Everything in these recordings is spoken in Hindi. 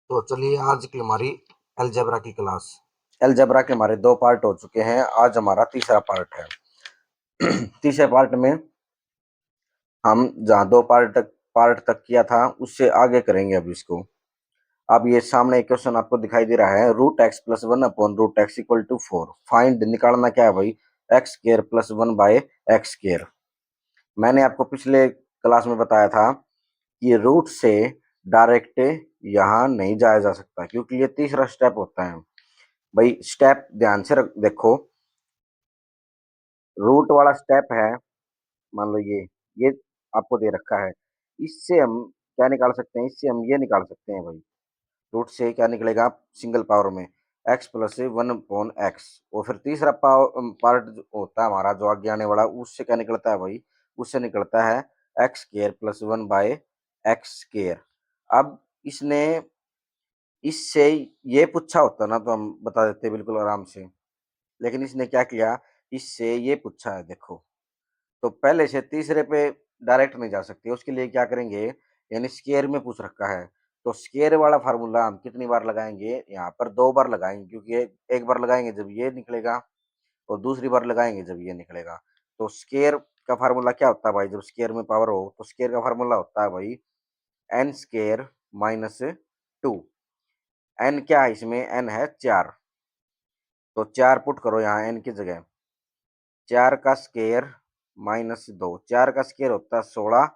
तो चलिए आज की हमारी अलजेब्रा की क्लास। अलजेब्रा के हमारे 2 पार्ट हो चुके हैं। आज हमारा तीसरा पार्ट है। तीसरे पार्ट में हम जहाँ 2 पार्ट तक किया था उससे आगे करेंगे अब इसको। अब ये सामने एक क्वेश्चन आपको दिखाई दे रहा है, root X plus one upon root X equal to 4। Find निकालना क्या है भाई, X square plus one by X square. मैंने आपको पिछले क्लास में बताया था कि रूट से डायरेक्ट यहाँ नहीं जाया जा सकता क्योंकि ये तीसरा स्टेप होता है। भाई स्टेप ध्यान से देखो, रूट वाला स्टेप है, मान लो ये आपको दे रखा है। इससे हम क्या निकाल सकते हैं, इससे हम ये निकाल सकते हैं भाई, रूट से क्या निकलेगा सिंगल पावर में x plus one upon x. और फिर तीसरा पार्ट होता है हमारा जो आगे आने वाला, उससे क्या निकलता है भाई, उससे निकलता है x square plus one by X square. अब इसने इससे ये पूछा होता ना तो हम बता देते बिल्कुल आराम से, लेकिन इसने क्या किया, इससे ये पूछा है देखो, तो पहले से तीसरे पे डायरेक्ट नहीं जा सकते। उसके लिए क्या करेंगे, यानी स्केयर में पूछ रखा है तो स्केयर वाला फार्मूला हम कितनी बार लगाएंगे, यहाँ पर 2 बार लगाएंगे क्योंकि एक बार लगाएंगे जब ये निकलेगा और दूसरी बार लगाएंगे जब ये निकलेगा। तो स्केयर का फार्मूला क्या होता है भाई, जब स्केयर में पावर हो तो स्केयर का फार्मूला होता है भाई एन स्केयर माइनस 2। एन क्या है इसमें, एन है 4, तो 4 पुट करो यहाँ एन की जगह। 4 का स्केयर माइनस 2, 4 का स्केयर होता है 16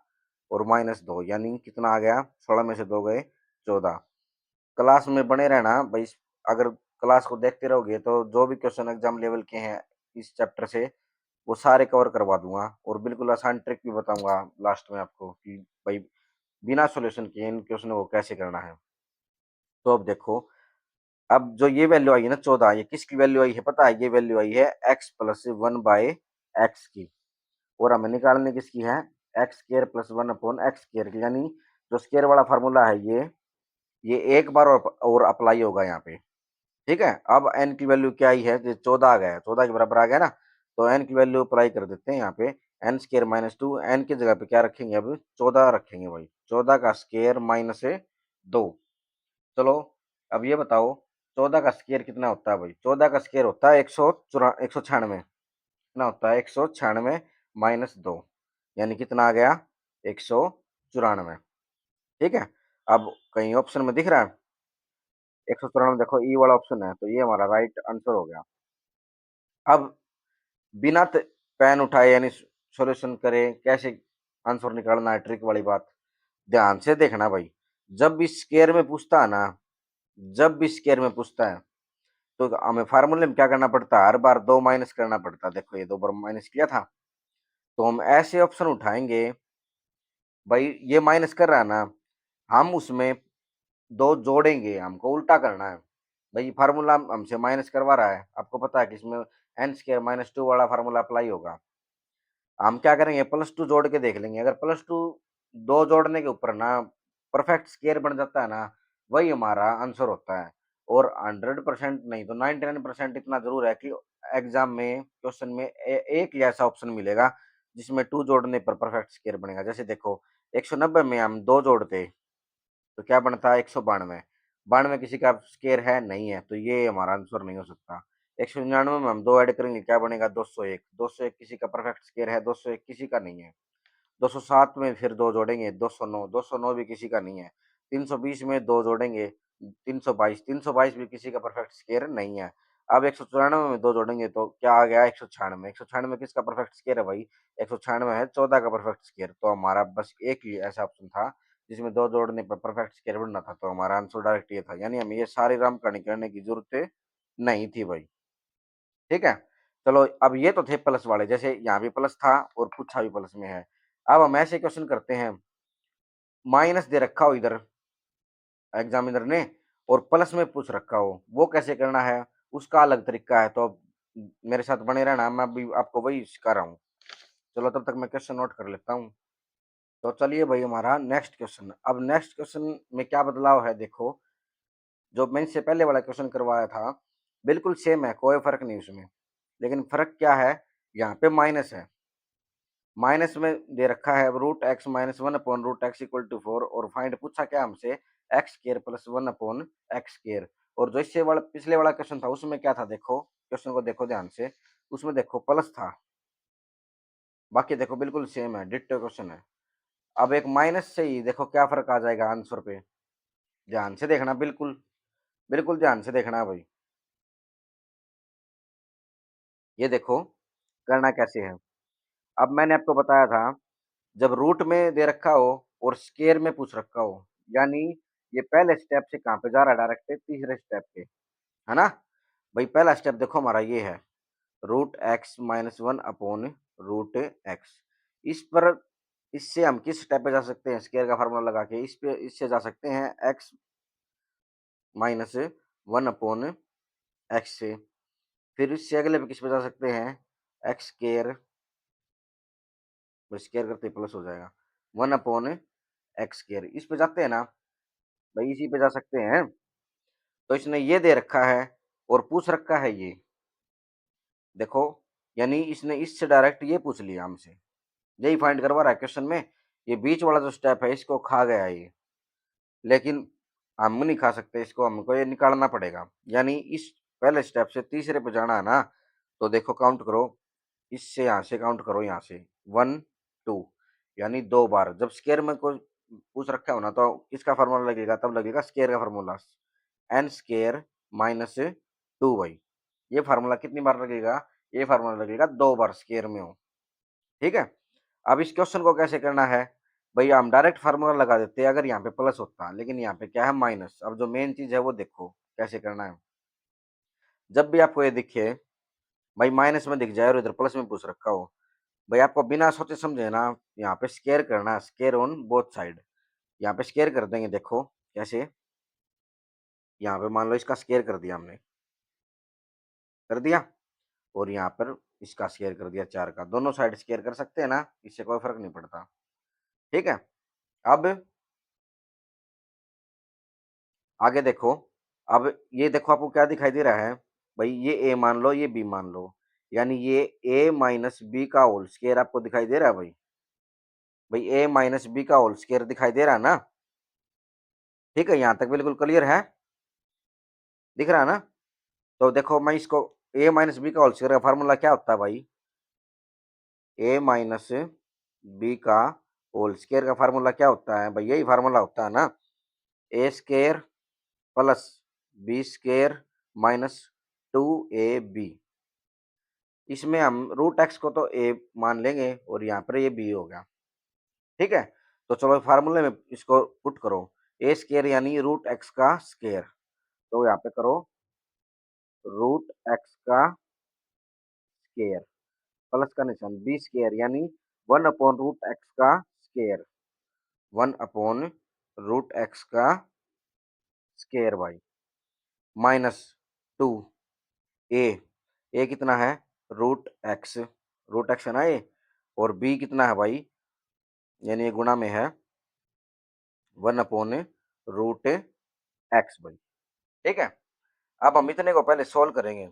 और माइनस 2 यानी कितना आ गया, 16 में से 2 गए 14। क्लास में बने रहना भाई, अगर क्लास को देखते रहोगे तो जो भी क्वेश्चन एग्जाम लेवल के हैं इस चैप्टर से वो सारे कवर करवा दूंगा और बिल्कुल आसान ट्रिक भी बताऊंगा लास्ट में आपको कि भाई बिना सॉल्यूशन किए इन क्वेश्चन को कैसे करना है। तो अब देखो, अब जो ये वैल्यू आई है ना 14, ये किसकी वैल्यू आई है पता है, ये वैल्यू आई है x plus one by x की, और हमें निकालने किसकी है, x square plus one upon x square की। यानी जो स्क्वायर वाला फार्मूला है ये एक बार और अप्लाई होगा यहाँ पे। ठीक है, अब एन की वैल्यू क्या आई है, 14 आ गया, 14 के बराबर आ गया ना, तो एन की वैल्यू अप्लाई कर देते हैं यहाँ पे, एन स्क्वायर माइनस 2। एन की जगह पे क्या रखेंगे, अब 14 रखेंगे भाई, 14 का स्क्वायर माइनस 2। चलो अब ये बताओ 14 का स्क्वायर कितना होता है भाई, 14 का स्क्वायर होता है 196। कितना होता है, 196 माइनस 2 यानी कितना आ गया, 194। ठीक है, अब कहीं ऑप्शन में दिख रहा है 194, देखो ई वाला ऑप्शन है, तो ये हमारा राइट आंसर हो गया। अब बिना पेन उठाए यानी सॉल्यूशन करे कैसे आंसर निकालना है, ट्रिक वाली बात ध्यान से देखना भाई। जब भी स्केयर में पूछता है ना, जब भी स्केयर में पूछता है तो हमें फार्मूले में क्या करना पड़ता है, हर बार 2 माइनस करना पड़ता है। देखो ये 2 बार माइनस किया था, तो हम ऐसे ऑप्शन उठाएंगे भाई, ये माइनस कर रहा है ना, हम उसमें 2 जोड़ेंगे, हमको उल्टा करना है भाई। फार्मूला हमसे माइनस करवा रहा है, आपको पता है कि इसमें एन स्क्वायर माइनस 2 वाला फार्मूला अप्लाई होगा। हम क्या करेंगे, प्लस 2 जोड़ के देख लेंगे, अगर प्लस 2 2 जोड़ने के ऊपर ना परफेक्ट स्क्वायर बन जाता है ना, वही हमारा आंसर होता है। और 100% नहीं तो 99% इतना जरूर है कि एग्जाम में क्वेश्चन में एक ही ऐसा ऑप्शन मिलेगा जिसमें 2 जोड़ने पर परफेक्ट स्क्वायर बनेगा। जैसे देखो 190 में हम 2 जोड़ते तो क्या बनता है, 192। 92 किसी का स्क्वायर है नहीं है, तो ये हमारा आंसर नहीं हो सकता। 199 में हम 2 ऐड करेंगे क्या बनेगा, 201। 201 किसी का परफेक्ट स्क्वायर है, 201 किसी का नहीं है। 207 में फिर 2 जोड़ेंगे, 209। 209 भी किसी का नहीं है। 320 में 2 जोड़ेंगे, 322। 322 भी किसी का परफेक्ट स्क्वायर नहीं है। अब 194 में 2 जोड़ेंगे तो क्या आ गया, 196। 196 किसका परफेक्ट स्क्वायर है भाई, 196 है 14 का परफेक्ट स्क्वायर। तो हमारा बस एक ही ऐसा ऑप्शन था जिसमें 2 जोड़ने पर परफेक्ट स्क्वायर बनना था, तो हमारा आंसर डायरेक्ट ये था, यानी हमें ये सारी रामकहानी करने की जरूरत नहीं थी भाई। ठीक है, चलो अब ये तो थे प्लस वाले, जैसे यहाँ भी प्लस था और पूछा भी प्लस में है। अब हम ऐसे क्वेश्चन करते हैं, माइनस दे रखा हो इधर एग्जामिनर ने और प्लस में पूछ रखा हो, वो कैसे करना है उसका अलग तरीका है। तो अब मेरे साथ बने रहना, मैं भी आपको वही सिखा रहा हूँ। चलो तब तक मैं क्वेश्चन नोट कर लेता हूँ। तो चलिए भाई हमारा नेक्स्ट क्वेश्चन, अब नेक्स्ट क्वेश्चन में क्या बदलाव है देखो, जो मैंने से पहले वाला क्वेश्चन करवाया था बिल्कुल सेम है, कोई फर्क नहीं उसमें, लेकिन फर्क क्या है, यहाँ पे माइनस है। माइनस में दे रखा है root X minus one upon root X equal to 4, और फाइंड पूछा क्या हमसे, X square plus 1 upon X square. और जो इससे वाला पिछले वाला क्वेश्चन था उसमें क्या था, देखो क्वेश्चन को देखो ध्यान से, उसमें देखो प्लस था, बाकी देखो बिल्कुल सेम है, डिट्टो क्वेश्चन है। अब एक माइनस से ही देखो क्या फर्क आ जाएगा आंसर पे, ध्यान से देखना, बिल्कुल बिल्कुल ध्यान से देखना भाई। ये देखो करना कैसे है। अब मैंने आपको बताया था, जब रूट में दे रखा हो और स्केयर में पूछ रखा हो, यानी ये पहले स्टेप से कहाँ पे जा रहा है, डायरेक्ट तीसरे स्टेप पे, है ना। भाई पहला स्टेप देखो हमारा ये है, root X minus one upon root X. इस पर इससे हम किस स्टेप पे जा सकते हैं, स्केयर का फार्मूला लगा के इस पे इससे जा सकते हैं x minus one upon x से। फिर इससे अगले पे किस पे जा सकते हैं, एक्स स्केयर, स्केयर करते प्लस हो जाएगा, वन अपॉन एक्स स्केयर। इस पे जाते हैं ना भाई, इसी पे जा सकते हैं। तो इसने ये दे रखा है और पूछ रखा है ये, देखो यानी इसने इससे डायरेक्ट ये पूछ लिया हमसे, यही फाइंड करवा रहा है क्वेश्चन में। ये बीच वाला जो स्टेप है इसको खा गया ये, लेकिन हम नहीं खा सकते इसको, हमको ये निकालना पड़ेगा। यानी इस पहले स्टेप से तीसरे पे जाना है ना, तो देखो काउंट करो, इससे यहाँ से काउंट करो, यहाँ से 1 2, यानी 2 बार। जब स्केयर में कोई पूछ रखा हो ना, तो किसका फार्मूला लगेगा, तब लगेगा स्केयर का फार्मूला, एन स्केयर माइनस 2 भाई। ये फार्मूला कितनी बार लगेगा, ये फार्मूला लगेगा 2 बार स्केयर में हो, ठीक है। अब इस क्वेश्चन को कैसे करना है, भाई हम डायरेक्ट फार्मूला लगा देते हैं अगर यहाँ पे प्लस होता, लेकिन यहाँ पे क्या है माइनस। अब जो मेन चीज है वो देखो कैसे करना है। जब भी आपको ये दिखे भाई माइनस में दिख जाए और इधर प्लस में पूछ रखा हो, भाई आपको बिना सोचे समझे ना यहाँ पे स्केयर करना है, स्केयर ऑन बोथ साइड। यहाँ पे स्केयर कर देंगे, देखो कैसे, यहाँ पे मान लो इसका स्केयर कर दिया हमने, कर दिया, और यहाँ पर इसका स्केयर कर दिया, 4 का। दोनों साइड स्केयर कर सकते हैं ना, इससे कोई फर्क नहीं पड़ता, ठीक है। अब आगे देखो, अब ये देखो आपको क्या दिखाई दे रहा है, भाई ये ए मान लो, ये बी मान लो, यानी ये ए माइनस बी का होल स्केयर आपको दिखाई दे रहा है भाई। भाई ए माइनस बी का होल स्केयर दिखाई दे रहा है ना, ठीक है, यहाँ तक बिल्कुल क्लियर है, दिख रहा है ना। तो देखो मैं इसको, ए माइनस बी का होल स्केयर का फार्मूला क्या होता है भाई, ए माइनस बी का होल स्केयर का फार्मूला क्या होता है भाई, यही फार्मूला होता है ना, A square plus B square minus 2ab। इसमें हम रूट एक्स को तो ए मान लेंगे और यहाँ पर ये बी होगा, ठीक है। तो चलो फार्मूले में इसको पुट करो, ए स्केयर यानी रूट एक्स का स्केयर, तो यहाँ पे करो रूट एक्स का स्केयर प्लस का निशान, बी स्केयर यानी 1 अपॉन रूट एक्स का स्केयर, 1 अपॉन रूट एक्स का स्केयर भाई, माइनस 2 ए, ए कितना है, रूट एक्स है ना ये, और बी कितना है भाई, यानी ये गुणा में है 1 अपॉन रूट एक्स भाई, ठीक है। अब हम इतने को पहले सोल्व करेंगे।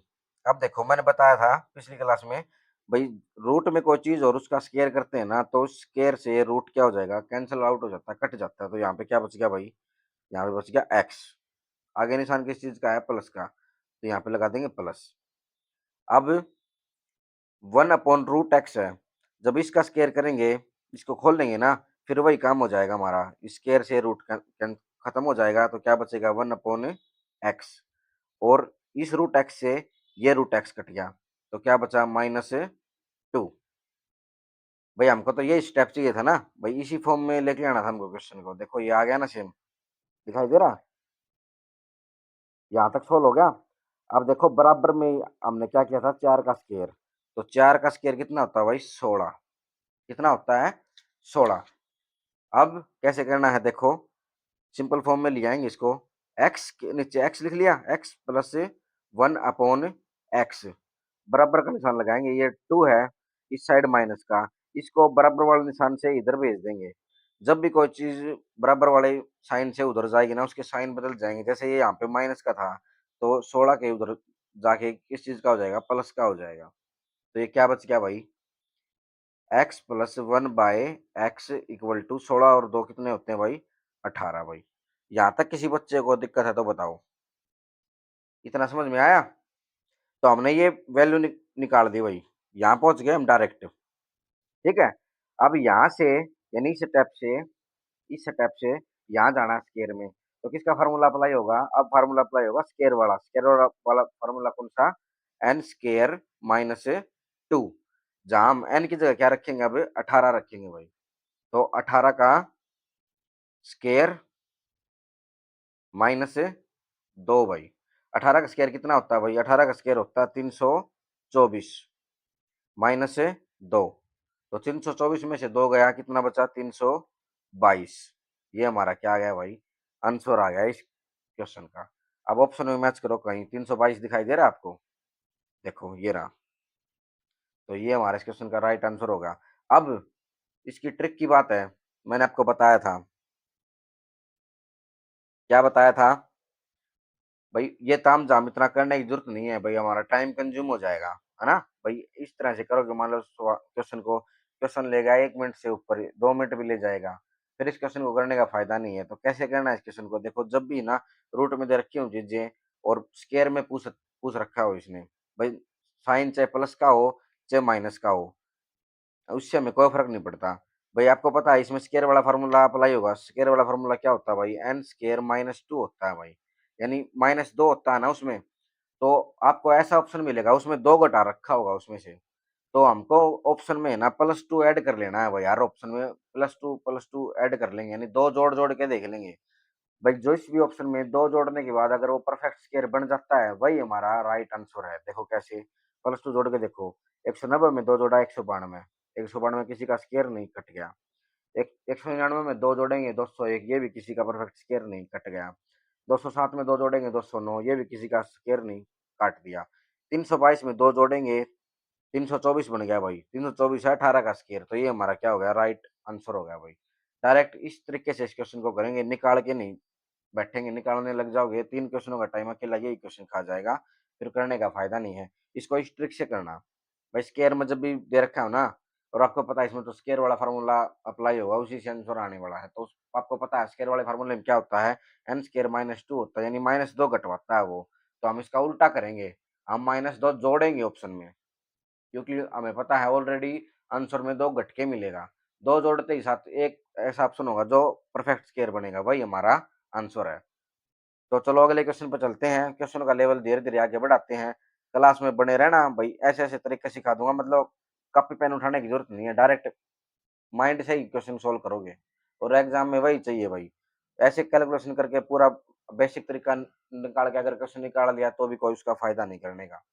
अब देखो मैंने बताया था पिछली क्लास में, भाई रूट में कोई चीज और उसका स्केयर करते हैं ना, तो स्केयर से रूट क्या हो जाएगा, कैंसिल आउट हो जाता है, कट जाता है। तो यहाँ पे क्या बच गया भाई, यहाँ पे बच गया एक्स, आगे निशान किस चीज का है, प्लस का, तो यहाँ पे लगा देंगे प्लस। अब 1 अपॉन रूट एक्स है, जब इसका स्केयर करेंगे, इसको खोल देंगे ना, फिर वही काम हो जाएगा हमारा, स्केयर से रूट खत्म हो जाएगा, तो क्या बचेगा 1 अपॉन एक्स, और इस रूट एक्स से ये रूट एक्स कट गया, तो क्या बचा -2। भाई हमको तो ये स्टेप चाहिए था ना भाई, इसी फॉर्म में लेके आना था हमको क्वेश्चन को। देखो ये आ गया ना सेम, दिखाई दे रहा, यहाँ तक सोल्व हो गया। अब देखो बराबर में हमने क्या किया था, 4 का स्केयर, तो 4 का स्केयर कितना होता है भाई, 16, कितना होता है 16। अब कैसे करना है देखो, सिंपल फॉर्म में ले आएंगे इसको, एक्स के नीचे एक्स लिख लिया, एक्स प्लस 1 अपॉन एक्स, बराबर का निशान लगाएंगे, ये 2 है, इस साइड माइनस का, इसको बराबर वाले निशान से इधर भेज देंगे। जब भी कोई चीज बराबर वाले साइन से उधर जाएगी ना, उसके साइन बदल जाएंगे। जैसे ये यहाँ पे माइनस का था, तो 16 के उधर जाके किस चीज का हो जाएगा, प्लस का हो जाएगा। तो ये क्या बच गया भाई, X plus 1 by X equal to 16 और 2 कितने होते हैं भाई, 18 भाई। यहाँ तक किसी बच्चे को दिक्कत है तो बताओ। इतना समझ में आया? तो हमने ये वैल्यू निकाल दी भाई, यहाँ पहुंच गए हम डायरेक्ट। ठीक है, अब यहाँ से यानी इस स्टेप से यहाँ जाना है स्केयर में, तो किसका फार्मूला अप्लाई होगा? अब फार्मूला अप्लाई होगा स्केयर वाला फार्मूला कौन सा? एन स्केयर माइनस टू, जहां हम एन की जगह क्या रखेंगे? अब 18 रखेंगे भाई। तो 18 का स्केयर माइनस दो भाई। 18 का स्केयर कितना होता है भाई? 18 का स्केयर होता है 324 माइनस दो। तो 324 में से दो गया, कितना बचा? 322। ये हमारा क्या आ गया भाई? आंसर आ गया इस क्वेश्चन का। अब ऑप्शन में मैच करो, कहीं 322 दिखाई दे रहा है आपको? देखो ये रहा। तो ये हमारे इस क्वेश्चन का राइट आंसर होगा। अब इसकी ट्रिक की बात है, मैंने आपको बताया था। क्या बताया था भाई? ये ताम झाम इतना करने की जरूरत नहीं है भाई, हमारा टाइम कंज्यूम हो जाएगा, है ना भाई? इस तरह से करोगे, मान लो क्वेश्चन लेगा 1 मिनट से ऊपर, 2 मिनट भी ले जाएगा, फिर इस क्वेश्चन को करने का फायदा नहीं है। तो कैसे करना है इस क्वेश्चन को? देखो, जब भी ना रूट में दे रखी हो चीजें और स्केयर में पूछ पूछ रखा हो इसने भाई, साइन चाहे प्लस का हो चाहे माइनस का हो, उससे हमें कोई फर्क नहीं पड़ता। भाई आपको पता है इसमें स्केयर वाला फार्मूला अप्लाई होगा। स्केयर वाला फार्मूला क्या होता है भाई? एन स्केयर माइनस टू होता है भाई, यानी माइनस दो होता है ना उसमें। तो आपको ऐसा ऑप्शन मिलेगा उसमें दो घटा रखा होगा उसमें से, तो हमको ऑप्शन में ना प्लस टू ऐड कर लेना है भाई यार। ऑप्शन में प्लस टू ऐड कर लेंगे, यानी दो जोड़ जोड़ के देख लेंगे भाई। जो इस भी ऑप्शन में दो जोड़ने के बाद अगर वो परफेक्ट स्केयर बन जाता है, वही हमारा राइट आंसर है। देखो कैसे, प्लस टू जोड़ के देखो। 190 में दो जोड़ा 192, 192 किसी का स्केयर नहीं, कट गया। एक 199 में दो जोड़ेंगे 201, ये भी किसी का परफेक्ट स्केयर नहीं, कट गया। 207 में दो जोड़ेंगे 209, ये भी किसी का स्केयर नहीं, काट दिया। 322 में दो जोड़ेंगे 324 बन गया भाई। 324 है 18 का स्केयर, तो ये हमारा क्या हो गया? राइट आंसर हो गया भाई। डायरेक्ट इस तरीके से इस क्वेश्चन को करेंगे, निकाल के नहीं बैठेंगे। निकालने लग जाओगे 3 क्वेश्चनों का टाइम अकेला यही क्वेश्चन खा जाएगा, फिर करने का फायदा नहीं है। इसको इस ट्रिक से करना भाई। स्केयर में जब भी दे रखा हो ना, और आपको पता है इसमें तो स्केयर वाला फार्मूला अप्लाई होगा, उसी से आंसर आने वाला है। तो आपको पता है स्केयर वाले फार्मूले में क्या होता है? एन स्केयर माइनस टू होता है, यानी माइनस दो घटवाता है वो। तो हम इसका उल्टा करेंगे, हम माइनस दो जोड़ेंगे ऑप्शन में, क्योंकि हमें पता है ऑलरेडी आंसर में दो घट के मिलेगा। दो जोड़ते ही साथ एक ऐसा ऑप्शन होगा जो परफेक्ट स्केयर बनेगा, वही हमारा आंसर है। तो चलो अगले क्वेश्चन पर चलते हैं। क्वेश्चन का लेवल धीरे धीरे आगे बढ़ाते हैं। क्लास में बने रहना भाई, ऐसे ऐसे तरीके सिखा दूंगा, मतलब कॉपी पेन उठाने की जरूरत नहीं है, डायरेक्ट माइंड से ही क्वेश्चन सोल्व करोगे। और एग्जाम में वही चाहिए भाई, ऐसे कैलकुलेशन करके पूरा बेसिक तरीका निकाल के अगर क्वेश्चन निकाल लिया तो भी कोई उसका फायदा नहीं करने का।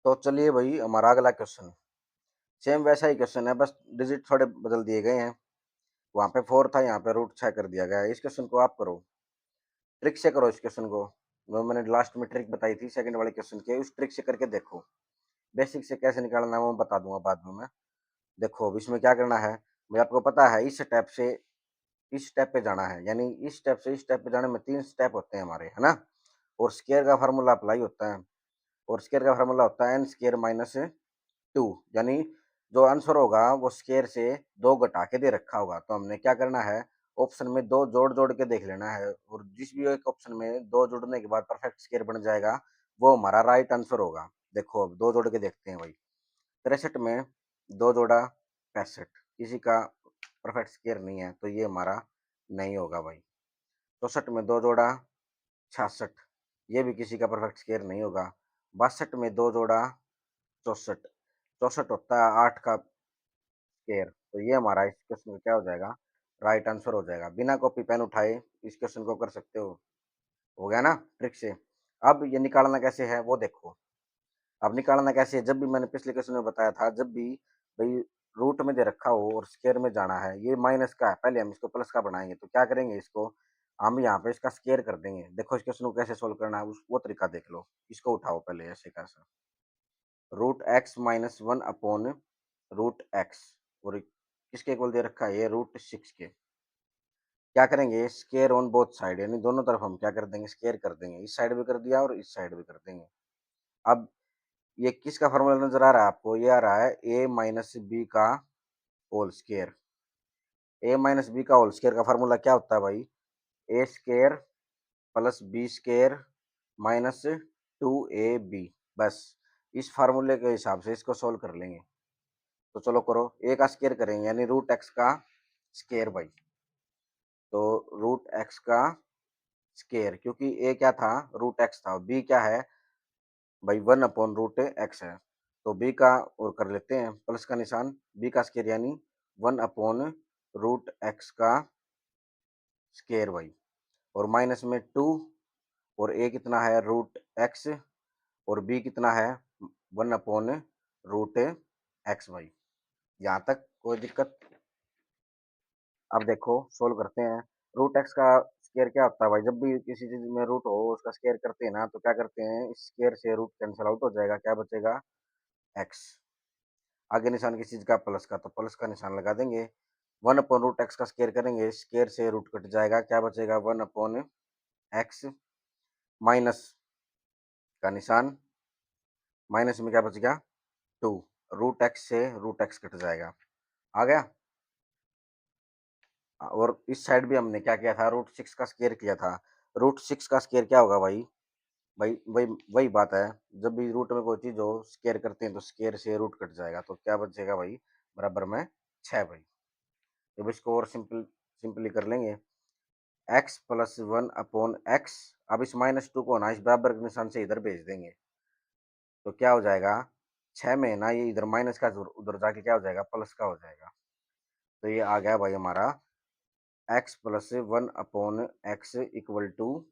तो चलिए भाई, हमारा अगला क्वेश्चन सेम वैसा ही क्वेश्चन है, बस डिजिट थोड़े बदल दिए गए हैं। वहां पे 4 था, यहाँ पे √6 कर दिया गया है। इस क्वेश्चन को आप करो, ट्रिक से करो इस क्वेश्चन को। वो मैंने लास्ट में ट्रिक बताई थी सेकंड वाले क्वेश्चन की, उस ट्रिक से करके देखो। बेसिक से कैसे निकालना है वो बता दूंगा बाद में मैं। देखो अब इसमें क्या करना है, भाई आपको पता है इस स्टेप पे जाना है, यानी इस स्टेप से इस स्टेप पे जाने में 3 स्टेप होते हैं हमारे, है ना? और स्केयर का फार्मूला अप्लाई होता है, और स्केयर का फार्मूला होता है एन स्केयर माइनस टू, यानी जो आंसर होगा वो स्केयर से दो घटा के दे रखा होगा। तो हमने क्या करना है, ऑप्शन में दो जोड़ जोड़ के देख लेना है, और जिस भी एक ऑप्शन में दो जोड़ने के बाद परफेक्ट स्केयर बन जाएगा, वो हमारा राइट आंसर होगा। देखो अब दो जोड़ के देखते हैं भाई। 63 में दो जोड़ा 65, किसी का परफेक्ट स्केयर नहीं है, तो ये हमारा नहीं होगा भाई। 64 में दो जोड़ा 66, ये भी किसी का परफेक्ट स्केयर नहीं होगा। 62 में दो जोड़ा 64, 64 होता है 8 का स्केयर, तो ये हमारा इस क्वेश्चन का क्या हो जाएगा? राइट आंसर हो जाएगा। बिना कॉपी पेन उठाए इस क्वेश्चन को कर सकते हो गया ना ट्रिक से। अब ये निकालना कैसे है वो देखो। अब निकालना कैसे है, जब भी मैंने पिछले क्वेश्चन में बताया था, जब भी भाई रूट में दे रखा हो और स्केयर में जाना है, ये माइनस का है, पहले हम इसको प्लस का बनाएंगे। तो क्या करेंगे, इसको हम यहाँ पे इसका स्केयर कर देंगे। देखो इस क्वेश्चन को कैसे सोल्व करना है, वो तरीका देख लो। इसको उठाओ पहले ऐसे कैसा, √x - 1 अपॉन √x, और किसके इक्वल दे रखा है? ये √6 के। क्या करेंगे, स्केयर ऑन बोथ साइड, यानी दोनों तरफ हम क्या कर देंगे? स्केयर कर देंगे। इस साइड भी कर दिया और इस साइड भी कर देंगे। अब ये किसका फॉर्मूला नजर आ रहा है आपको? ये आ रहा है a माइनस बी का whole square. a minus B का होल स्केयर का फॉर्मूला क्या होता है भाई? A square plus B square minus 2ab। बस इस फार्मूले के हिसाब से इसको सोल्व कर लेंगे। तो चलो करो, ए का स्क्वायर करेंगे यानी रूट एक्स का स्क्वायर भाई। तो रूट एक्स का स्क्वायर, क्योंकि ए क्या था, रूट एक्स था, बी क्या है भाई, 1/√x है। तो बी का और कर लेते हैं प्लस का निशान, बी का स्क्वायर यानी 1/√x का स्क्वायर भाई, और माइनस में 2, और ए कितना है रूट एक्स, और बी कितना है 1/√x भाई। यहाँ तक कोई दिक्कत? अब देखो सोल्व करते हैं। रूट एक्स का स्क्वायर क्या होता है भाई, जब भी किसी चीज में रूट हो उसका स्क्वायर करते हैं ना, तो क्या करते हैं, इस स्क्वायर से रूट कैंसिल आउट हो जाएगा, क्या बचेगा एक्स। आगे निशान किस चीज का, प्लस का, तो प्लस का निशान लगा देंगे। 1/√x का स्क्वायर करेंगे, स्क्वायर से रूट कट जाएगा, क्या बचेगा 1/x, माइनस का निशान, माइनस में क्या बच गया 2, रूट एक्स से रूट एक्स कट जाएगा, आ गया। और इस साइड भी हमने क्या किया था, √6 का स्क्वायर किया था। √6 का स्क्वायर क्या होगा भाई, भाई वही वही बात है, जब भी रूट में कोई चीज हो स्क्वायर करते हैं तो स्क्वायर से रूट कट जाएगा, तो क्या बचेगा भाई बराबर में 6 भाई। जब इसको और सिंपली कर लेंगे, x प्लस 1/x, अब इस -2 को ना इस बराबर के निशान से इधर भेज देंगे, तो क्या हो जाएगा 6 में ना, ये इधर माइनस का उधर जाके क्या हो जाएगा प्लस का हो जाएगा। तो ये आ गया भाई हमारा x plus 1/x equal to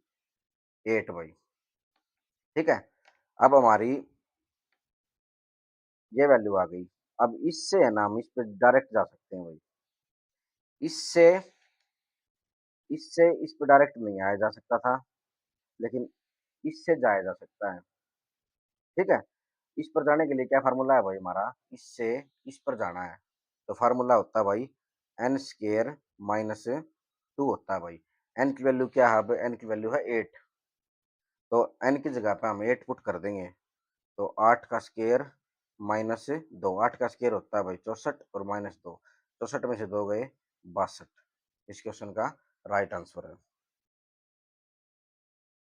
8 भाई। ठीक है, अब हमारी ये वैल्यू आ गई। अब इससे है ना हम इस पे डायरेक्ट जा सकते हैं भाई, इससे इससे इस पे डायरेक्ट नहीं आया जा सकता था, लेकिन इससे जाया जा सकता है। ठीक है, इस पर जाने के लिए क्या फार्मूला है भाई हमारा, इससे इस पर जाना है, तो फार्मूला होता है भाई एन स्क्वायर माइनस 2 होता है भाई। एन की वैल्यू क्या है, अब एन की वैल्यू है 8, तो एन की जगह पे हम 8 पुट कर देंगे, तो 8 का स्क्वायर माइनस 2, 8 का स्क्वायर होता है भाई 64, और माइनस 2, 64 में से 2 गए 62। इस क्वेश्चन का राइट आंसर है।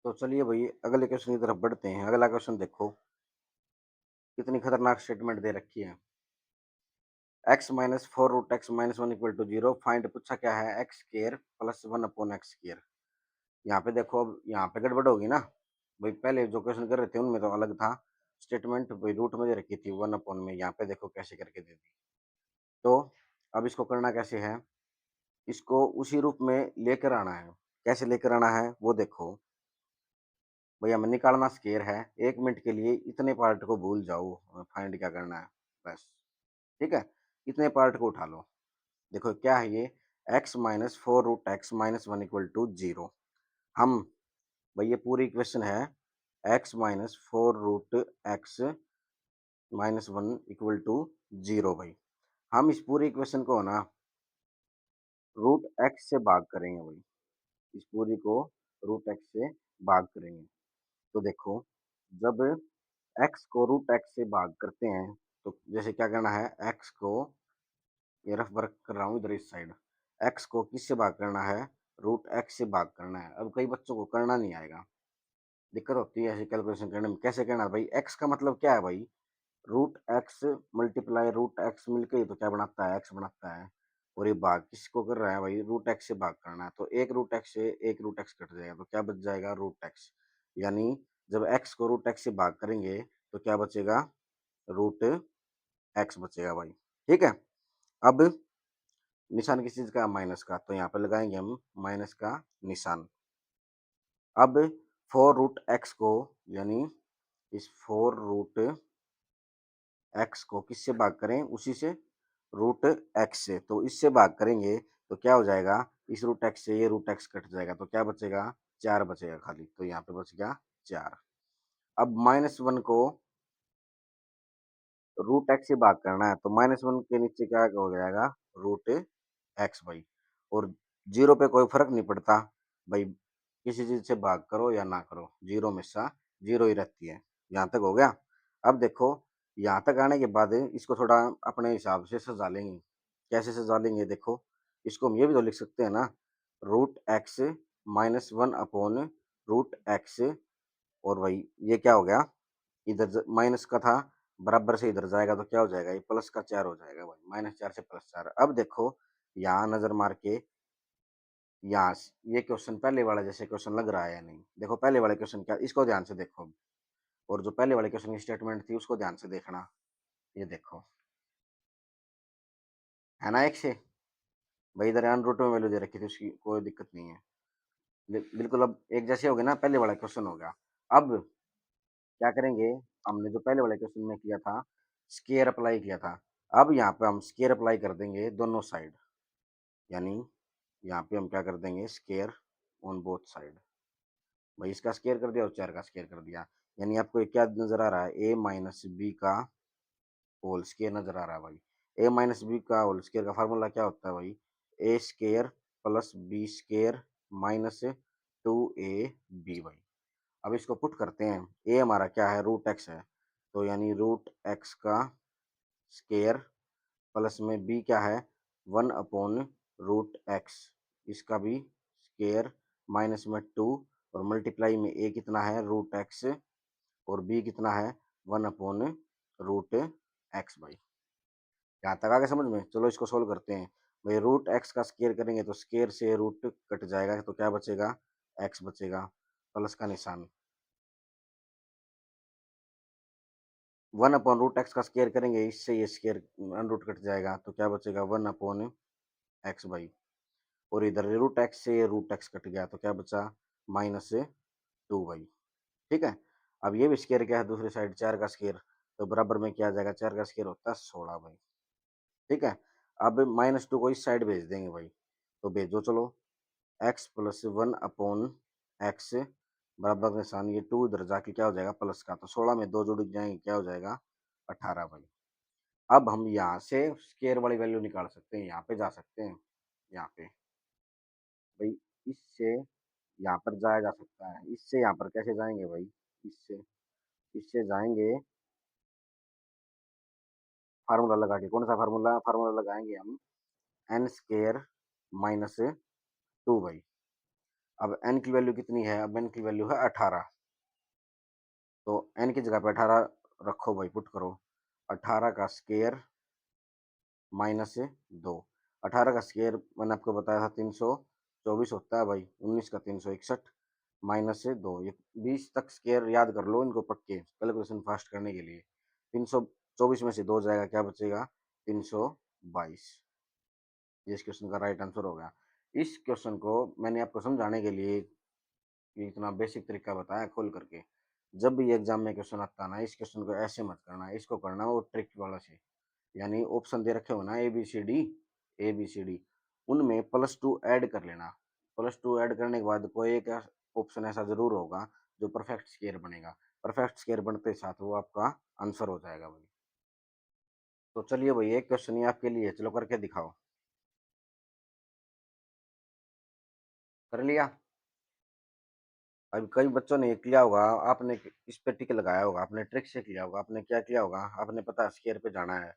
तो चलिए भाई अगले क्वेश्चन की तरफ बढ़ते हैं। अगला क्वेश्चन देखो, कितनी खतरनाक स्टेटमेंट दे रखी है। x minus 4√x minus 1 equal to 0, find, पूछा क्या है x square plus 1/x square. यहाँ पे देखो, अब यहाँ पे गड़बड़ होगी ना भाई, पहले जो क्वेश्चन कर रहे थे उनमें तो अलग था स्टेटमेंट भाई, रूट में दे रखी थी 1/, में यहाँ पे देखो कैसे करके दे दी। तो अब इसको करना कैसे है, इसको उसी रूप में लेकर आना है। कैसे लेकर आना है वो देखो भाई, हमें निकालना स्क्वायर है, 1 मिनट के लिए इतने पार्ट को भूल जाओ, फाइंड क्या करना है बस। ठीक है, इतने पार्ट को उठा लो। देखो क्या है ये, x minus 4√x minus 1 equal to 0। हम भाई ये पूरी इक्वेशन है x minus 4√x minus 1 equal to 0 भाई। हम इस पूरी इक्वेशन को ना √x से भाग करेंगे भाई, इस पूरी को √x से भाग करेंगे। तो देखो, जब x को √x से भाग करते हैं, तो जैसे क्या करना है, x को, ये रफ वर्क कर रहा हूँ इधर इस साइड, x को किससे भाग करना है, √x से भाग करना है। अब कई बच्चों को करना नहीं आएगा, दिक्कत होती है ऐसे कैलकुलेशन करने में। कैसे करना है भाई, x का मतलब क्या है भाई, √x मल्टीप्लाई √x मिलकर ही तो क्या बनाता है, x बनाता है। और ये भाग किसको कर रहा है भाई, √x से भाग करना है, तो एक √x से एक √x कट जाएगा, तो क्या बच जाएगा √x। यानी जब x को √x से भाग करेंगे तो क्या बचेगा, √x बचेगा भाई। ठीक है, अब निशान किस चीज का, माइनस का, तो यहाँ पे लगाएंगे हम माइनस का निशान। अब 4√x को, यानी इस 4√x को किससे भाग करें, उसी से √x से, तो इससे भाग करेंगे तो क्या हो जाएगा, इस √x से ये √x कट जाएगा, तो क्या बचेगा 4 बचेगा खाली, तो यहाँ पे बच गया 4। अब -1 को √x से भाग करना है, तो -1 के नीचे क्या हो जाएगा, √x भाई। और 0 पे कोई फर्क नहीं पड़ता भाई, किसी चीज से भाग करो या ना करो, 0 हमेशा 0 ही रहती है। यहाँ तक हो गया। अब देखो, यहाँ तक आने के बाद इसको थोड़ा अपने हिसाब से सजा लेंगे। कैसे सजा लेंगे देखो, इसको हम ये भी तो लिख सकते हैं ना, √x -1 अपॉन रूट एक्स, और भाई ये क्या हो गया, इधर माइनस का था, बराबर से इधर जाएगा तो क्या हो जाएगा, ये प्लस का 4 हो जाएगा भाई, -4 से +4। अब देखो यहाँ नजर मार के, यहाँ ये क्वेश्चन पहले वाला जैसे क्वेश्चन लग रहा है या नहीं, देखो पहले वाले क्वेश्चन क्या, इसको ध्यान से देखो, और जो पहले वाले क्वेश्चन की स्टेटमेंट थी उसको ध्यान से देखना। ये देखो, है ना, एक से भाई इधर अन रूट में वैल्यू दे रखी थी, उसकी कोई दिक्कत नहीं है। बिल्कुल अब एक जैसे हो गया ना, पहले वाला क्वेश्चन हो गया। अब क्या करेंगे, हमने जो पहले वाले क्वेश्चन में किया था, स्केयर अप्लाई किया था, अब यहाँ पे हम स्केयर अप्लाई कर देंगे दोनों साइड, यानी यहाँ पे हम क्या कर देंगे, स्केयर ऑन बोथ साइड। भाई इसका स्केयर कर दिया और 4 का स्केयर कर दिया, यानी आपको ये क्या नजर आ रहा है, ए माइनस बी का होल स्केयर नजर आ रहा है भाई। ए माइनस बी का होल स्केयर का फार्मूला क्या होता है भाई, A square plus B square minus 2ab भाई। अब इसको पुट करते हैं, ए हमारा क्या है, रूट एक्स है, तो यानी रूट एक्स का स्केयर प्लस में बी क्या है, 1 अपॉन रूट एक्स, इसका भी स्केयर माइनस में 2, और मल्टीप्लाई में ए कितना है, रूट एक्स, और बी कितना है, 1 अपॉन रूट एक्स भाई। यहाँ तक आगे समझ में, चलो इसको सोल्व करते हैं। भाई रूट एक्स का स्केयर करेंगे तो स्केयर से रूट कट जाएगा, तो क्या बचेगा, एक्स बचेगा, प्लस का निशान। 1 अपॉन रूट एक्स का स्केयर करेंगे, इससे ये स्केयर अनरूट कट जाएगा, तो क्या बचेगा, 1 अपॉन एक्स भाई, और इधर रूट एक्स से रूट एक्स कट गया, तो क्या बचा, -2 भाई। ठीक है, अब ये भी स्केयर क्या है, दूसरी साइड 4 का स्केयर, तो बराबर में क्या आ जाएगा, 4 का स्केयर होता है 16 भाई। ठीक है, अब -2 को इस साइड भेज देंगे भाई, तो भेजो चलो, एक्स प्लस 1 अपॉन एक्स बराबर निशान, ये 2 इधर जाके क्या हो जाएगा, प्लस का, तो 16 में 2 जुड़ जाएंगे, क्या हो जाएगा, 18 भाई। अब हम यहाँ से स्केयर वाली वैल्यू निकाल सकते हैं, यहाँ पे जा सकते हैं, यहाँ पे भाई, इससे यहाँ पर जाया जा सकता है, इससे यहाँ पर कैसे जाएंगे भाई, इससे इससे जाएंगे फार्मूला लगा के, कौन सा फार्मूला, फार्मूला लगाएंगे हम, एन स्केयर -2 भाई। अब एन की वैल्यू कितनी है, अब एन की वैल्यू है 18, तो एन की जगह पे 18 रखो भाई, पुट करो, 18 का स्केयर -2, 18 का स्केयर मैंने आपको बताया था 324 होता है भाई, 19 का 361 -2, ये 20 तक स्केयर याद कर लो इनको पक्के, कैलकुलेशन फास्ट करने के लिए। 324 में से 2 जाएगा, क्या बचेगा, 322। ये इस क्वेश्चन का राइट आंसर हो गया। इस क्वेश्चन को मैंने आपको समझाने के लिए ये इतना बेसिक तरीका बताया खोल करके। जब भी एग्जाम में क्वेश्चन आता है ना, इस क्वेश्चन को ऐसे मत करना, इसको करना वो ट्रिक वाला से, यानी ऑप्शन दे रखे हो ना, ए बी सी डी, उनमें +2 ऐड कर लेना। +2 ऐड करने के बाद कोई एक ऑप्शन ऐसा जरूर होगा जो परफेक्ट स्केयर बनेगा, परफेक्ट स्केयर बनते साथ वो आपका आंसर हो जाएगा भाई। तो चलिए भाई, एक क्वेश्चन ये आपके लिए, चलो करके दिखाओ, कर लिया। अब कई बच्चों ने किया होगा, आपने इस पे टिक लगाया होगा, आपने ट्रिक से किया होगा, आपने क्या किया होगा, आपने पता स्केयर पे जाना है,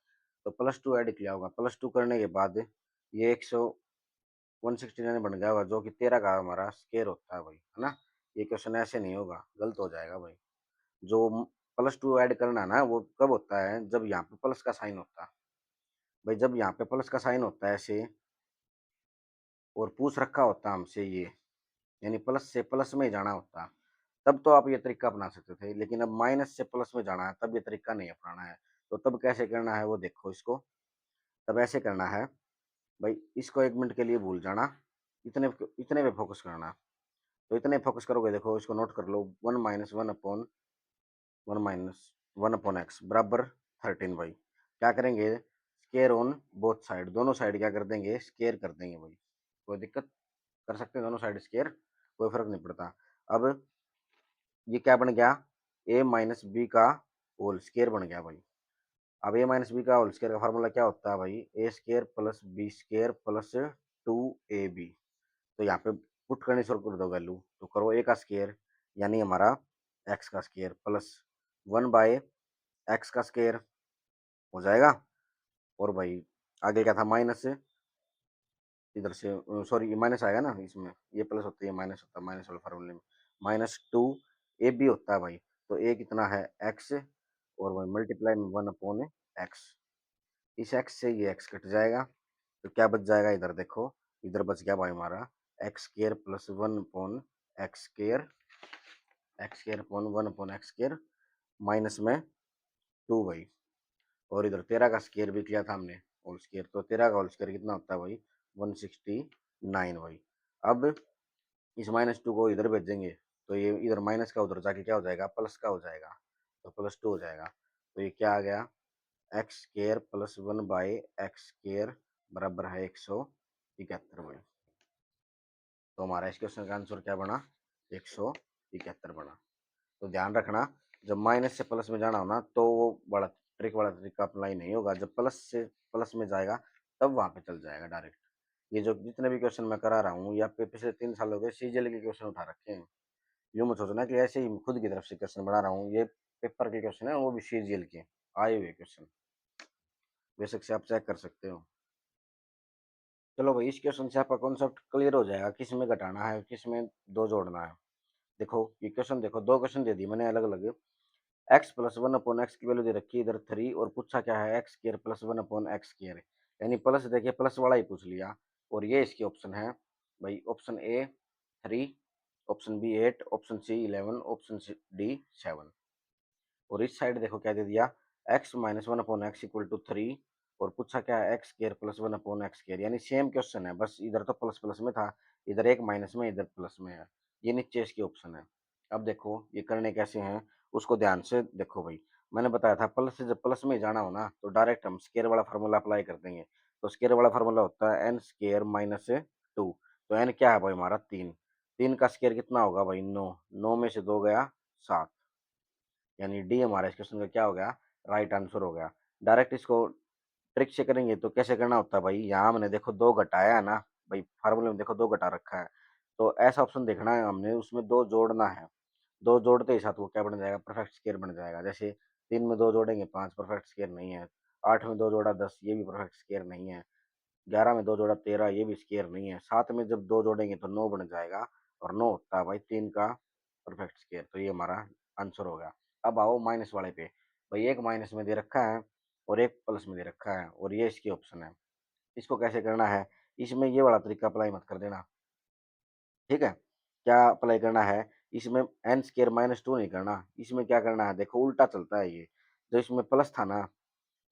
तो +2 ऐड किया होगा, +2 करने के बाद ये 169 बन गया होगा, जो कि 13 का हमारा स्केयर होता है भाई, है ना। ये क्वेश्चन ऐसे नहीं होगा, गलत हो जाएगा भाई। जो +2 ऐड करना है ना, वो कब होता है, जब यहाँ पे प्लस का साइन होता है भाई, जब यहाँ पे प्लस का साइन होता है ऐसे, और पूछ रखा होता है हमसे ये, यानी प्लस से प्लस में ही जाना होता, तब तो आप ये तरीका अपना सकते थे, लेकिन अब माइनस से प्लस में जाना है, तब ये तरीका नहीं अपनाना है। तो तब कैसे करना है वो देखो, इसको तब ऐसे करना है भाई, इसको 1 मिनट के लिए भूल जाना, इतने इतने पे फोकस करना। तो इतने फोकस करोगे, देखो इसको नोट कर लो, 1 - 1 अपॉन बराबर 13 भाई। क्या करेंगे, स्केयर ऑन बोथ साइड, दोनों साइड क्या कर देंगे, स्केयर कर देंगे भाई, कोई दिक्कत, कर सकते हैं दोनों साइड स्केयर, कोई फर्क नहीं पड़ता। अब ये क्या बन गया, ए माइनस बी का होल स्केयर बन गया भाई। अब ए माइनस बी का होल स्केयर का फार्मूला क्या होता है भाई, A square plus B square plus 2ab। तो यहाँ पे पुट करनी शुरू कर दो वैल्यू, तो करो ए का स्केयर, यानी हमारा एक्स का स्केयर, प्लस 1/x का स्केयर हो जाएगा, और भाई आगे क्या था, माइनस इधर से सॉरी ये माइनस आएगा ना इसमें, ये प्लस होता है ये माइनस होता है माइनस वाले फार्मूले में। -2 ए बी होता है भाई, तो ए कितना है एक्स, और वही मल्टीप्लाई में 1/x। इस एक्स से ये एक्स कट जाएगा, तो क्या बच जाएगा इधर देखो, इधर बच गया भाई हमारा x square plus 1/x square, x square upon 1/x square minus में 2 भाई, और इधर 13 का स्क्वायर भी किया था हमने होल स्क्वायर, तो 13 का होल स्क्वायर कितना होता है भाई 169 भाई। अब इस -2 को इधर भेजेंगे, तो ये इधर माइनस का उधर जाके क्या हो जाएगा प्लस का हो जाएगा, तो +2 हो जाएगा। तो ये क्या आ गया x square plus 1/x square बराबर है 171 भाई। तो हमारा इस क्वेश्चन का आंसर क्या बना 171 बना। तो ध्यान रखना, जब माइनस से प्लस में जाना हो ना, तो वो बड़ा ट्रिक वाला तरीका अप्लाई नहीं होगा, जब प्लस से प्लस में जाएगा तब वहां पे चल जाएगा डायरेक्ट। ये जो जितने भी क्वेश्चन मैं करा रहा हूँ, ये आपके पिछले 3 साल हो गए सीजीएल के क्वेश्चन उठा रखे हैं। यूं मत सोचना कि ऐसे ही खुद की तरफ से क्वेश्चन बना रहा हूँ, ये पेपर के क्वेश्चन है, वो भी सीजीएल के आए हुए क्वेश्चन, बेशक से आप चेक कर सकते हो। चलो भाई, इस क्वेश्चन से आपका कॉन्सेप्ट क्लियर हो जाएगा, किस में घटाना है किस में दो जोड़ना है। देखो ये क्वेश्चन देखो, दो क्वेश्चन दे दी मैंने अलग अलग। एक्स प्लस 1/x की वैल्यू दे रखी है इधर 3, और पूछा क्या है x square plus 1/x square, यानी प्लस देखिए प्लस वाला ही पूछ लिया। और ये इसके ऑप्शन है भाई, option A 3, option B 8, option C 11, option D 7। और इस साइड देखो क्या दे दिया, x माइनस 1/x = 3, और पूछा क्या है x square plus 1/x square, यानी सेम क्वेश्चन है, बस इधर तो प्लस प्लस में था, इधर एक माइनस में इधर प्लस में है। ये नीचे इसके ऑप्शन है। अब देखो ये करने कैसे हैं, उसको ध्यान से देखो भाई। मैंने बताया था प्लस से जब प्लस में जाना हो ना, तो डायरेक्ट हम स्क्र वाला फार्मूला अप्लाई कर देंगे। तो स्क्र वाला फार्मूला होता है n² - 2। तो n क्या है भाई हमारा 3, 3 का स्क्र कितना होगा भाई 9, 9 में से 2 गया 7, यानी डी हमारा इस क्वेश्चन का क्या हो गया राइट आंसर हो गया। डायरेक्ट इसको ट्रिक से करेंगे तो कैसे करना होता है भाई, यहाँ हमने देखो 2 घटाया है ना भाई, फार्मूले में देखो 2 घटा रखा है, तो ऐसा ऑप्शन देखना है हमने, उसमें 2 जोड़ना है। 2 जोड़ते ही साथ वो क्या बन जाएगा परफेक्ट स्क्वायर बन जाएगा। जैसे 3 में 2 जोड़ेंगे 5, परफेक्ट स्क्वायर नहीं है। 8 में 2 जोड़ा 10, ये भी परफेक्ट स्क्वायर नहीं है। 11 में 2 जोड़ा 13, ये भी स्क्वायर नहीं है। 7 में जब 2 जोड़ेंगे तो 9 बन जाएगा, और 9 होता है भाई 3 का परफेक्ट स्क्वायर, तो ये हमारा आंसर हो गया। अब आओ माइनस वाले पे, भाई एक माइनस में दे रखा है और एक प्लस में दे रखा है, और ये इसके ऑप्शन है। इसको कैसे करना है, इसमें ये वाला तरीका अप्लाई मत कर देना, ठीक है। क्या अप्लाई करना है, इसमें n² - 2 नहीं करना, इसमें क्या करना है देखो उल्टा चलता है ये। जो इसमें प्लस था ना,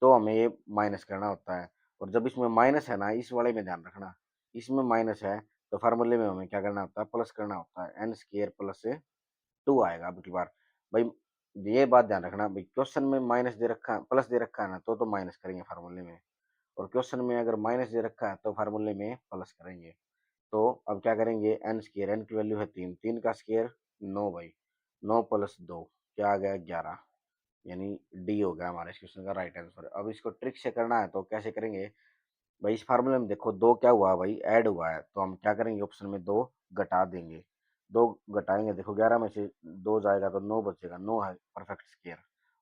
तो हमें ये माइनस करना होता है, और जब इसमें माइनस है ना, इस वाले में ध्यान रखना, इसमें माइनस है तो फार्मूले में हमें क्या करना होता है प्लस करना होता है, n² + 2 आएगा अब की बार भाई। ये बात ध्यान रखना भाई, क्वेश्चन में माइनस दे रखा है प्लस दे रखा है ना, तो माइनस करेंगे फार्मूले में, और क्वेश्चन में अगर माइनस दे रखा है तो फार्मूले में प्लस करेंगे। तो अब क्या करेंगे n² n की वैल्यू है 3, 3 का स्क्वायर 9 भाई, 9 + 2 क्या आ गया 11, यानी डी हो गया हमारे इस क्वेश्चन का राइट आंसर। अब इसको ट्रिक से करना है तो कैसे करेंगे भाई, इस फार्मूले में देखो 2 क्या हुआ भाई ऐड हुआ है, तो हम क्या करेंगे ऑप्शन में 2 घटा देंगे। 2 घटाएंगे देखो 11 में से 2 जाएगा तो 9 बचेगा, 9 है परफेक्ट स्क्वायर।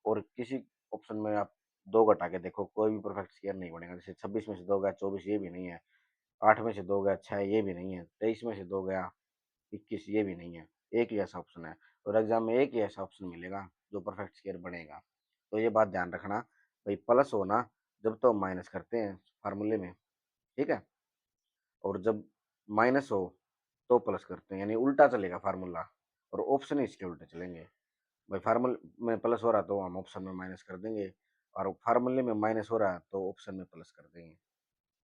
और किसी ऑप्शन में आप 2 घटा के देखो कोई भी परफेक्ट स्क्वायर नहीं बनेगा, जैसे 26 में से 2 गया 24, ये भी नहीं है। 8 में से 2 गया 6, ये भी नहीं है। 23 में से 2 गया 21, ये भी नहीं है। एक ही ऐसा ऑप्शन है, और एग्जाम में एक ही ऐसा ऑप्शन मिलेगा जो परफेक्ट स्क्वायर बनेगा। तो ये बात ध्यान रखना भाई, प्लस हो ना जब तो हम माइनस करते हैं फार्मूले में, ठीक है, और जब माइनस हो तो प्लस करते हैं, यानी उल्टा चलेगा फार्मूला, और ऑप्शन इसके उल्टे चलेंगे भाई। फार्मूले में प्लस हो रहा है तो हम ऑप्शन में माइनस कर देंगे, और फार्मूले में माइनस हो रहा है तो ऑप्शन में प्लस कर देंगे,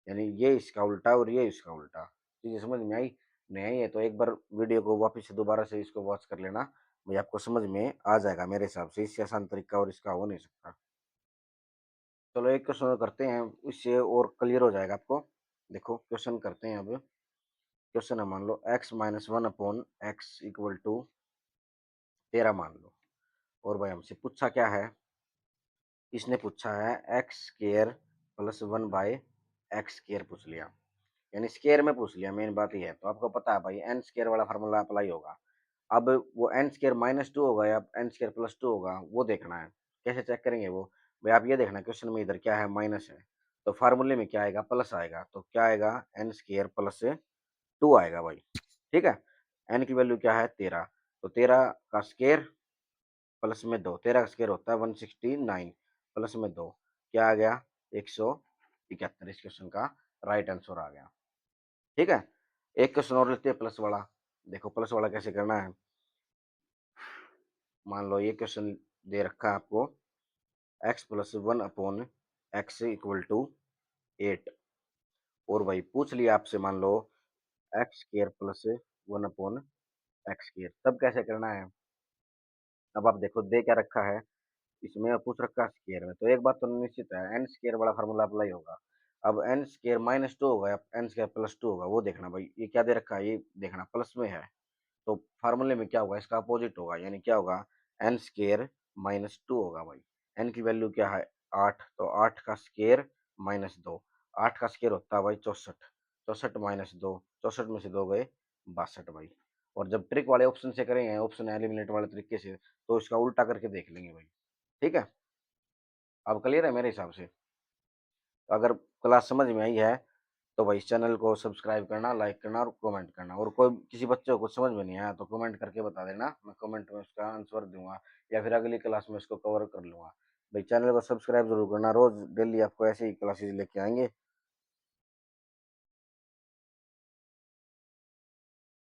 यानी ये इसका उल्टा और ये इसका उल्टा। चीजें समझ में आई? नहीं आई है तो एक बार वीडियो को वापस से दोबारा से इसको वॉच कर लेना, भाई आपको समझ में आ जाएगा मेरे हिसाब से, इससे आसान तरीका और इसका हो नहीं सकता। चलो एक क्वेश्चन करते हैं, इससे और क्लियर हो जाएगा आपको। देखो क्वेश्चन करते हैं अब। क्वेश्चन है मान लो x-1/x = 13 मान लो, और भाई हमसे पूछा क्या है, इसने पूछा है x² + 1/x² पूछ लिया, यानी स्क्वायर में पूछ लिया, मेन बात ये है। तो आपको पता है भाई n² वाला फार्मूला अप्लाई होगा। अब वो n² - 2 होगा या n² + 2 होगा वो देखना है। कैसे चेक करेंगे वो, भाई आप ये देखना क्वेश्चन में इधर क्या है माइनस है, तो फार्मूले में क्या आएगा, प्लस आएगा, तो क्या आएगा, एन स्क्वायर प्लस 2 आएगा भाई, ठीक है। एन की वैल्यू क्या है, 13, तो 13 का स्क्वायर प्लस में 2, 13 का स्क्वायर होता है 169 प्लस में 2, क्या आ गया, 171। इस क्वेश्चन का राइट आंसर आ गया, ठीक है। एक क्वेश्चन और लेते हैं प्लस वाला। देखो प्लस वाला कैसे करना है। मान लो ये क्वेश्चन दे रखा है आपको, x plus 1/x equal to 8, और भाई पूछ लिया आपसे, मान लो X square plus 1/x square, तब कैसे करना है। अब आप देखो दे क्या रखा है, इसमें पूछ रखा है स्क्वायर में, तो एक बात तो निश्चित है, एन स्क्वायर वाला फार्मूला अप्लाई होगा। अब एन स्क्वायर -2 होगा या एन स्क्वायर +2 होगा, वो देखना भाई, ये क्या दे रखा है, ये देखना प्लस में है, तो फार्मूले में क्या होगा, इसका अपोजिट होगा, यानी क्या होगा, एन स्क्वायर -2 होगा भाई। एन की वैल्यू क्या है, 8, तो 8 का स्क्वायर -2, 8 का स्क्वायर होता है भाई 64, 64 -2, 64 में से 2 गए 62 भाई। और जब ट्रिक वाले ऑप्शन से करेंगे, ऑप्शन एलिमिनेट वाले तरीके से, तो इसका उल्टा करके देख लेंगे भाई, ठीक है। अब क्लियर है मेरे हिसाब से। तो अगर क्लास समझ में आई है तो भाई इस चैनल को सब्सक्राइब करना, लाइक करना और कमेंट करना, और कोई किसी बच्चे को कुछ समझ में नहीं आया तो कमेंट करके बता देना, मैं कमेंट में उसका आंसर दूंगा या फिर अगली क्लास में इसको कवर कर लूंगा। भाई चैनल को सब्सक्राइब जरूर करना, रोज डेली आपको ऐसे ही क्लासेस लेके आएंगे।